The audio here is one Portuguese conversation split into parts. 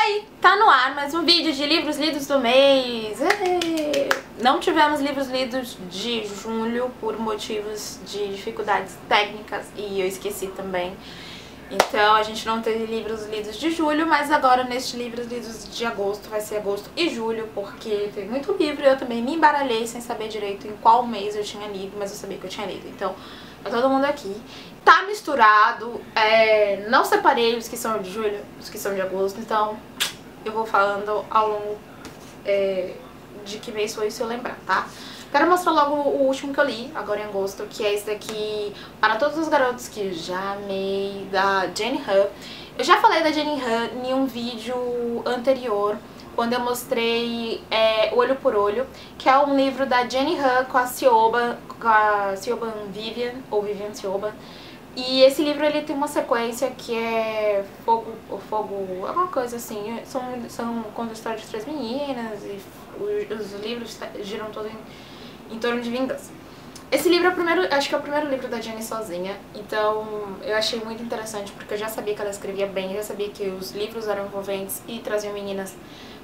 aí, tá no ar mais um vídeo de livros lidos do mês. Não tivemos livros lidos de julho por motivos de dificuldades técnicas e eu esqueci também. Então a gente não teve livros lidos de julho, mas agora neste livros lidos de agosto vai ser agosto e julho, porque tem muito livro e eu também me embaralhei sem saber direito em qual mês eu tinha lido, mas eu sabia que eu tinha lido. Então tá todo mundo aqui. Tá misturado, não separei os que são de julho, os que são de agosto, então eu vou falando ao longo de que mês foi, se eu lembrar, tá? Quero mostrar logo o último que eu li, agora em agosto, que é esse daqui, Para Todos os Garotos que Já Amei, da Jenny Han. Eu já falei da Jenny Han em um vídeo anterior, quando eu mostrei Olho por Olho, que é um livro da Jenny Han com a Siobhan Vivian, ou Vivian Siobhan. E esse livro ele tem uma sequência que é Fogo, alguma coisa assim, conta a história de 3 meninas e os livros giram todos em torno de vingança. Esse livro é o primeiro, acho que é o primeiro livro da Jenny sozinha, então eu achei muito interessante porque eu já sabia que ela escrevia bem, eu já sabia que os livros eram envolventes e traziam meninas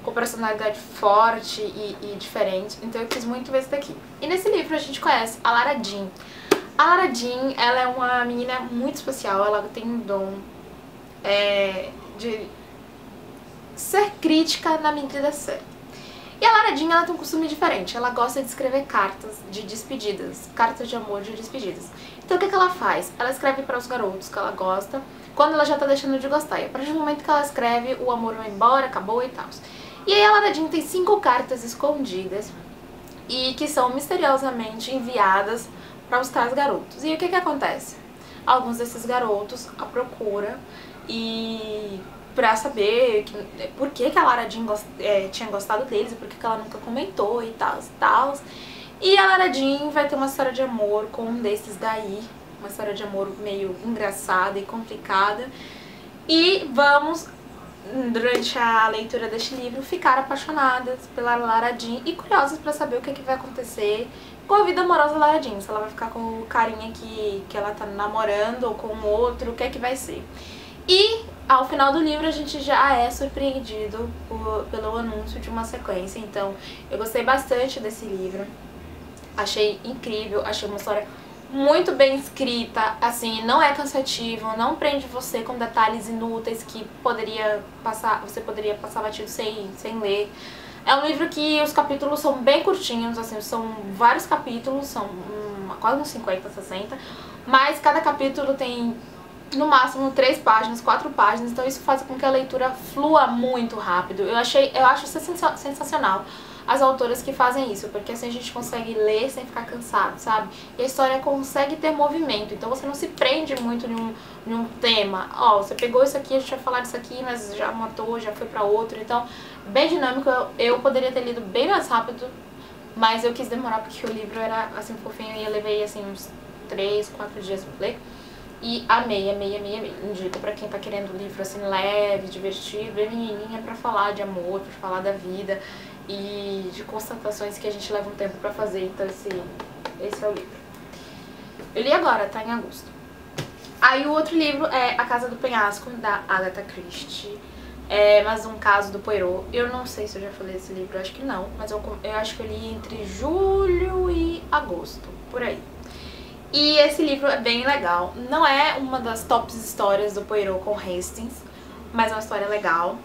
com personalidade forte e diferente, então eu quis muito ver esse daqui. E nesse livro a gente conhece a Lara Jean. A Lara Jean, ela é uma menina muito especial, ela tem um dom de ser crítica na medida certa. E a Lara Jean, ela tem um costume diferente, ela gosta de escrever cartas de despedidas, cartas de amor de despedidas. Então o que ela faz? Ela escreve para os garotos que ela gosta, quando ela já tá deixando de gostar. E a partir do momento que ela escreve, o amor vai embora, acabou e tal. E aí a Lara Jean tem 5 cartas escondidas e que são misteriosamente enviadas para os tais garotos. E o que acontece? Alguns desses garotos a procura e pra saber por que a Lara Jean tinha gostado deles e por que ela nunca comentou e tal e tal. E a Lara Jean vai ter uma história de amor com um desses daí, uma história de amor meio engraçada e complicada. E vamos, durante a leitura deste livro, ficar apaixonadas pela Lara Jean e curiosas pra saber o que vai acontecer com a vida amorosa da Lara Jean, se ela vai ficar com o carinha que ela tá namorando ou com o outro, o que é que vai ser. E ao final do livro a gente já é surpreendido pelo anúncio de uma sequência, então eu gostei bastante desse livro, achei incrível, achei uma história muito bem escrita, assim, não é cansativo, não prende você com detalhes inúteis que você poderia passar batido sem ler. É um livro que os capítulos são bem curtinhos, assim, são vários capítulos, são quase uns 50, 60, mas cada capítulo tem no máximo 3 páginas, 4 páginas, então isso faz com que a leitura flua muito rápido. Eu acho sensacional as autoras que fazem isso, porque assim a gente consegue ler sem ficar cansado, sabe? E a história consegue ter movimento, então você não se prende muito em um tema. Ó, você pegou isso aqui, a gente vai falar disso aqui, mas já matou, já foi pra outro, então bem dinâmico. Eu poderia ter lido bem mais rápido, mas eu quis demorar porque o livro era assim fofinho e eu levei assim uns 3, 4 dias pra ler. E amei. Indico pra quem tá querendo um livro assim leve, divertido, bem menininha, pra falar de amor, pra falar da vida e de constatações que a gente leva um tempo pra fazer. Então esse é o livro. Eu li agora, tá em agosto. Aí o outro livro é A Casa do Penhasco, da Agatha Christie. É mais um caso do Poirot. Eu não sei se eu já falei desse livro, eu acho que não, mas eu acho que eu li entre julho e agosto, por aí. E esse livro é bem legal. Não é uma das tops histórias do Poirot com Hastings, mas é uma história legal.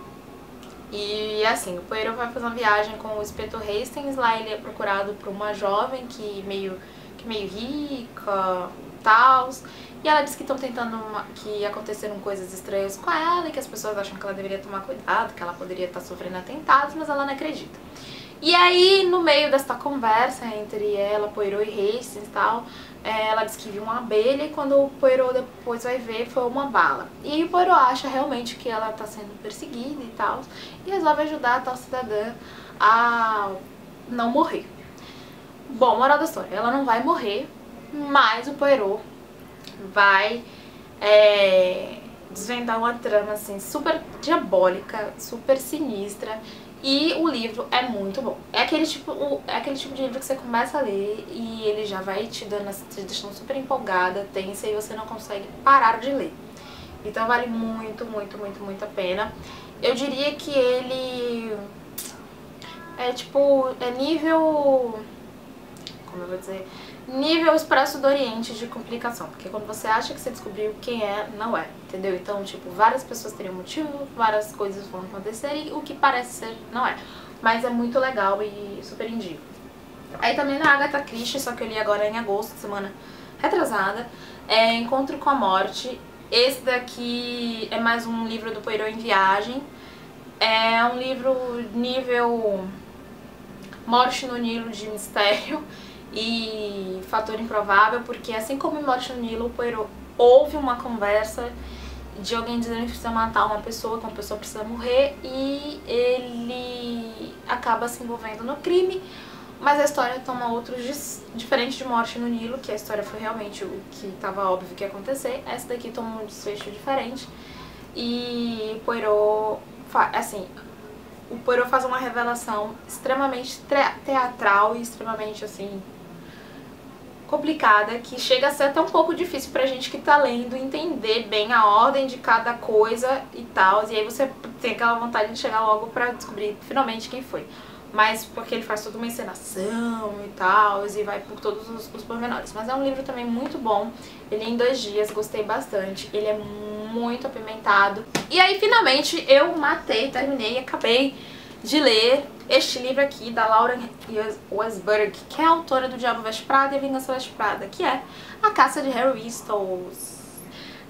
E assim, o Poirot vai fazer uma viagem com o inspetor Hastings. Lá ele é procurado por uma jovem que meio rica, tal. E ela diz que estão tentando que aconteceram coisas estranhas com ela e que as pessoas acham que ela deveria tomar cuidado, que ela poderia estar sofrendo atentados, mas ela não acredita. E aí, no meio desta conversa entre ela, Poirot e Hastings e tal, ela diz que viu uma abelha e quando o Poirot depois vai ver, foi uma bala. E aí o Poirot acha realmente que ela está sendo perseguida e tal, e resolve ajudar a tal cidadã a não morrer. Bom, moral da história, ela não vai morrer, mas o Poirot vai desvendar uma trama assim super diabólica, super sinistra. E o livro é muito bom. É aquele tipo de livro que você começa a ler e ele já vai te deixando super empolgada, tensa, e você não consegue parar de ler. Então vale muito a pena. Eu diria que ele é tipo, é nível, como eu vou dizer, nível Expresso do Oriente de complicação, porque quando você acha que você descobriu quem é, não é, entendeu? Então, tipo, várias pessoas teriam motivo, várias coisas vão acontecer e o que parece ser, não é. Mas é muito legal e super indico. Aí também na Agatha Christie, só que eu li agora em agosto, semana retrasada, é Encontro com a Morte. Esse daqui é mais um livro do Poirot em Viagem. É um livro nível Morte no Nilo de mistério e fator improvável, porque assim como em Morte no Nilo, o Poirot houve uma conversa de alguém dizendo que precisa matar uma pessoa, que uma pessoa precisa morrer, e ele acaba se envolvendo no crime, mas a história toma outros diferente de Morte no Nilo, que a história foi realmente o que estava óbvio que ia acontecer. Essa daqui toma um desfecho diferente e Poirot, assim, o Poirot faz uma revelação extremamente teatral e extremamente, assim, complicada, que chega a ser até um pouco difícil pra gente que tá lendo entender bem a ordem de cada coisa e tal, e aí você tem aquela vontade de chegar logo pra descobrir finalmente quem foi. Mas porque ele faz toda uma encenação e tal, e vai por todos os pormenores. Mas é um livro também muito bom, ele é em 2 dias, gostei bastante, ele é muito apimentado. E aí finalmente eu terminei e acabei de ler este livro aqui da Lauren Westberg, que é a autora do Diabo Veste Prada e A Vingança Veste Prada, que é A Caça de Harry Styles.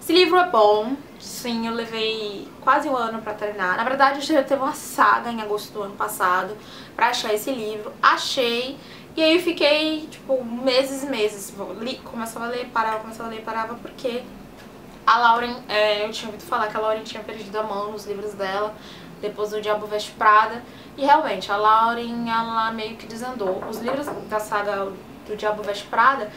Esse livro é bom, sim, eu levei quase um ano pra terminar. Na verdade, eu teve uma saga em agosto do ano passado pra achar esse livro. Achei, e aí eu fiquei, tipo, meses e meses. Começava a ler, parava, porque a Lauren, eu tinha ouvido falar que a Lauren tinha perdido a mão nos livros dela depois do Diabo Veste Prada, e realmente a Lauren, ela meio que desandou. Os livros da saga do Diabo Veste Prada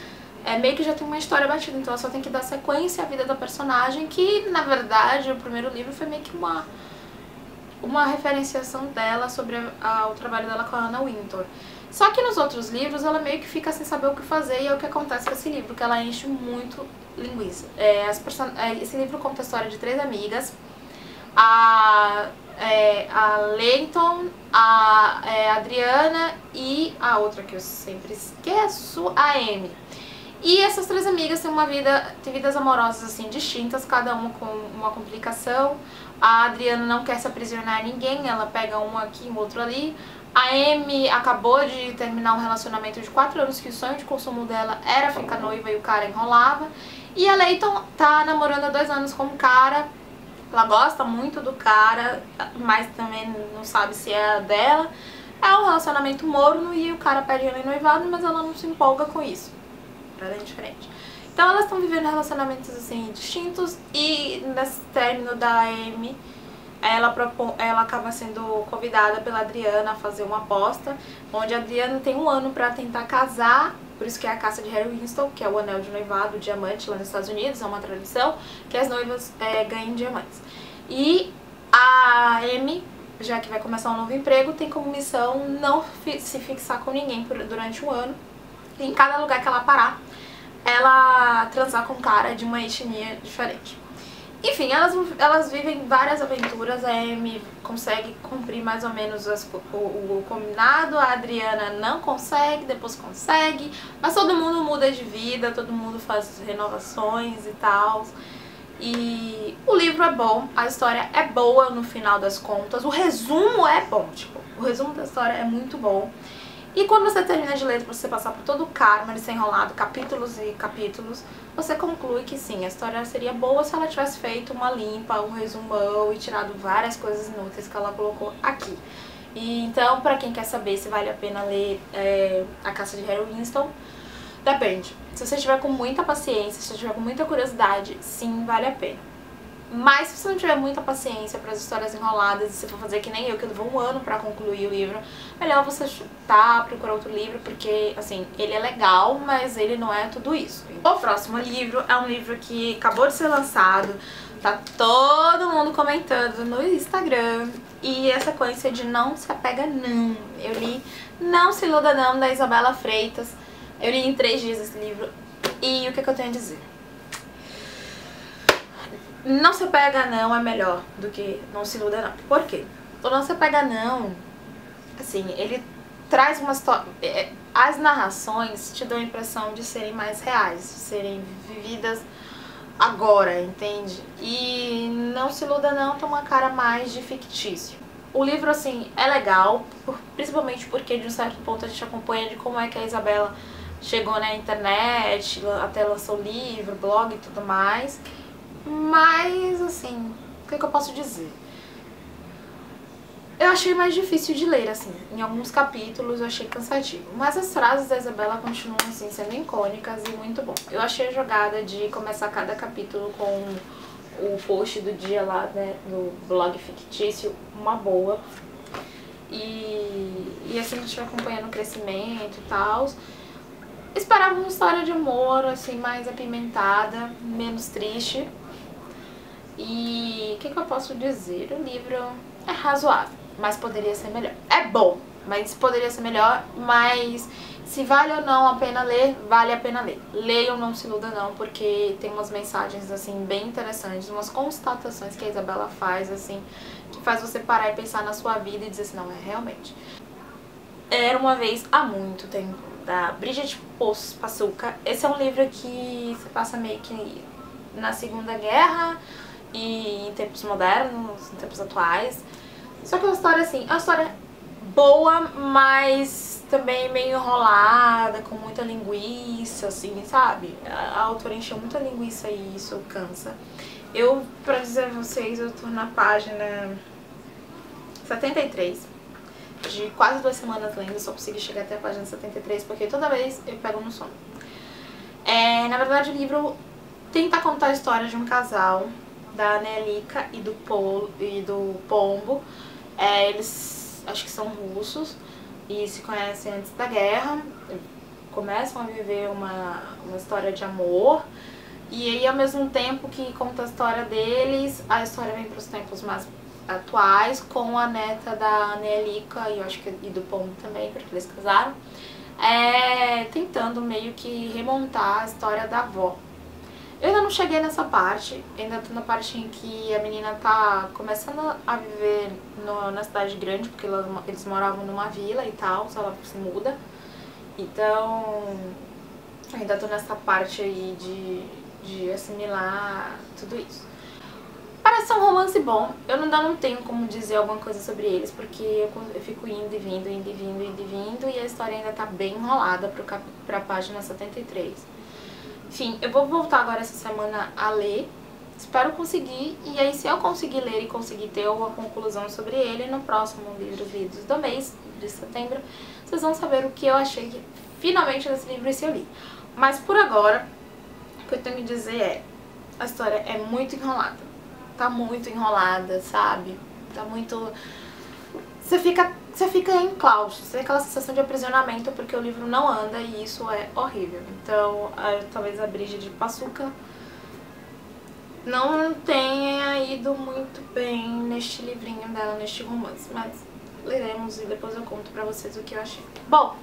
meio que já tem uma história batida, então ela só tem que dar sequência à vida da personagem, que na verdade o primeiro livro foi meio que uma referenciação dela sobre o trabalho dela com a Anna Wintour. Só que nos outros livros ela meio que fica sem saber o que fazer, e é o que acontece com esse livro, que ela enche muito linguiça. Esse livro conta a história de 3 amigas, a Leighton, a Adriana e a outra que eu sempre esqueço, a Amy. E essas 3 amigas têm vidas amorosas assim distintas, cada uma com uma complicação. A Adriana não quer se aprisionar a ninguém, ela pega um aqui, um outro ali. A Amy acabou de terminar um relacionamento de 4 anos que o sonho de consumo dela era ficar noiva e o cara enrolava. E a Leighton tá namorando há 2 anos com um cara. Ela gosta muito do cara, mas também não sabe se é dela. É um relacionamento morno e o cara pede ela em noivado, mas ela não se empolga com isso. Ela é diferente. Então elas estão vivendo relacionamentos assim distintos, e nesse término da Amy, ela acaba sendo convidada pela Adriana a fazer uma aposta, onde a Adriana tem 1 ano pra tentar casar. Por isso que é a caça de Harry Winston, que é o anel de noivado, o diamante lá nos Estados Unidos, é uma tradição que as noivas ganhem diamantes. E a Amy, já que vai começar um novo emprego, tem como missão não se fixar com ninguém durante 1 ano. E em cada lugar que ela parar, ela transar com um cara de uma etnia diferente. Enfim, elas vivem várias aventuras. A Amy consegue cumprir mais ou menos o combinado, a Adriana não consegue, depois consegue, mas todo mundo muda de vida, todo mundo faz renovações e tal. E o livro é bom, a história é boa no final das contas, o resumo é bom, tipo, o resumo da história é muito bom. E quando você termina de ler, você passar por todo o karma de ser enrolado, capítulos e capítulos, você conclui que sim, a história seria boa se ela tivesse feito uma limpa, um resumão e tirado várias coisas inúteis que ela colocou aqui. E então, pra quem quer saber se vale a pena ler A Caça de Harry Winston, depende. Se você tiver com muita paciência, se você tiver com muita curiosidade, sim, vale a pena. Mas se você não tiver muita paciência para as histórias enroladas, e se for fazer que nem eu, que levou 1 ano pra concluir o livro, melhor você chutar, procurar outro livro, porque, assim, ele é legal, mas ele não é tudo isso. O próximo livro é um livro que acabou de ser lançado, tá todo mundo comentando no Instagram, e é a sequência de Não Se Apega Não. Eu li Não Se Iluda Não, da Isabela Freitas. Eu li em 3 dias esse livro, e o que eu tenho a dizer? Não Se Pega Não é melhor do que Não Se Iluda Não. Por quê? O Não Se Pega Não, assim, ele traz uma história... As narrações te dão a impressão de serem mais reais, de serem vividas agora, entende? E Não Se Iluda Não tem uma cara mais de fictício. O livro, assim, é legal, principalmente porque de um certo ponto a gente acompanha de como é que a Isabela chegou na internet, até lançou livro, blog e tudo mais. Mas, assim, o que eu posso dizer? Eu achei mais difícil de ler, assim. Em alguns capítulos eu achei cansativo. Mas as frases da Isabela continuam, assim, sendo icônicas e muito bom. Eu achei a jogada de começar cada capítulo com o post do dia lá, né, no blog fictício, uma boa. E assim a gente vai acompanhando o crescimento e tal. Esperava uma história de amor, assim, mais apimentada, menos triste. E o que eu posso dizer? O livro é razoável, mas poderia ser melhor. É bom, mas poderia ser melhor, mas se vale ou não a pena ler, vale a pena ler. Leiam, Não Se Iluda Não, porque tem umas mensagens, assim, bem interessantes, umas constatações que a Isabela faz, assim, que faz você parar e pensar na sua vida e dizer assim, não, é realmente. Era Uma Vez Há Muito Tempo, da Bridget Passuca. Esse é um livro que se passa meio que na Segunda Guerra e em tempos modernos, em tempos atuais. Só que é uma história, assim, é uma história boa, mas também meio enrolada, com muita linguiça, assim, sabe? A autora encheu muita linguiça e isso cansa. Eu, pra dizer a vocês, eu tô na página 73. De quase 2 semanas lendo, só consegui chegar até a página 73, porque toda vez eu pego no sono. Na verdade, o livro tenta contar a história de um casal, da Anelica e do Pombo. Eles acho que são russos e se conhecem antes da guerra, começam a viver uma história de amor. E aí, ao mesmo tempo que conta a história deles, a história vem para os tempos mais atuais, com a neta da Anelica e eu acho que e do Pombo também, porque eles casaram, tentando meio que remontar a história da avó. Eu ainda não cheguei nessa parte, ainda tô na parte em que a menina tá começando a viver na cidade grande, porque eles moravam numa vila e tal, só ela se muda. Então, ainda tô nessa parte aí de assimilar tudo isso. Parece ser um romance bom, eu ainda não tenho como dizer alguma coisa sobre eles, porque eu fico indo e vindo, indo e vindo, indo e vindo, e a história ainda tá bem enrolada pra página 73. Enfim, eu vou voltar agora essa semana a ler, espero conseguir, e aí se eu conseguir ler e conseguir ter alguma conclusão sobre ele, no próximo Livros Lidos do mês de setembro, vocês vão saber o que eu achei finalmente desse livro e se eu li. Mas por agora, o que eu tenho que dizer é, a história é muito enrolada, tá muito enrolada, sabe? Tá muito... Você fica em claustro, você tem aquela sensação de aprisionamento porque o livro não anda e isso é horrível. Então, talvez a Bridget Passuca não tenha ido muito bem neste livrinho dela, neste romance, mas leremos e depois eu conto pra vocês o que eu achei. Bom,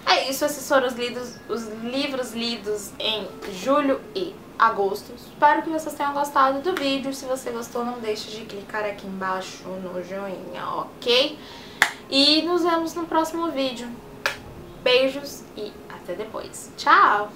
é isso, esses foram os livros lidos em julho e agosto. Espero que vocês tenham gostado do vídeo. Se você gostou, não deixe de clicar aqui embaixo no joinha, ok? E nos vemos no próximo vídeo. Beijos e até depois. Tchau!